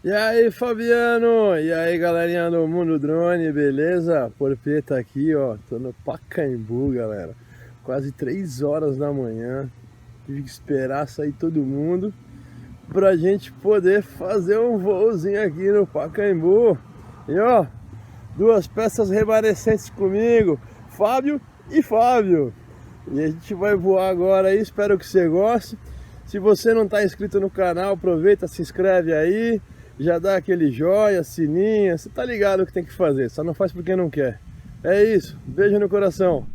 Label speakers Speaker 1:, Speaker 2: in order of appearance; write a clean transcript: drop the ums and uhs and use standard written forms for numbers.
Speaker 1: E aí, Fabiano? E aí, galerinha do Mundo Drone, beleza? Porpeta aqui, ó. Tô no Pacaembu, galera. Quase 3 horas da manhã. Tive que esperar sair todo mundo pra gente poder fazer um voozinho aqui no Pacaembu. E ó, duas peças remanescentes comigo, Fábio e Fábio. E a gente vai voar agora aí, espero que você goste. Se você não está inscrito no canal, aproveita, se inscreve aí. Já dá aquele joia, sininho, você tá ligado o que tem que fazer, só não faz porque não quer. É isso, beijo no coração.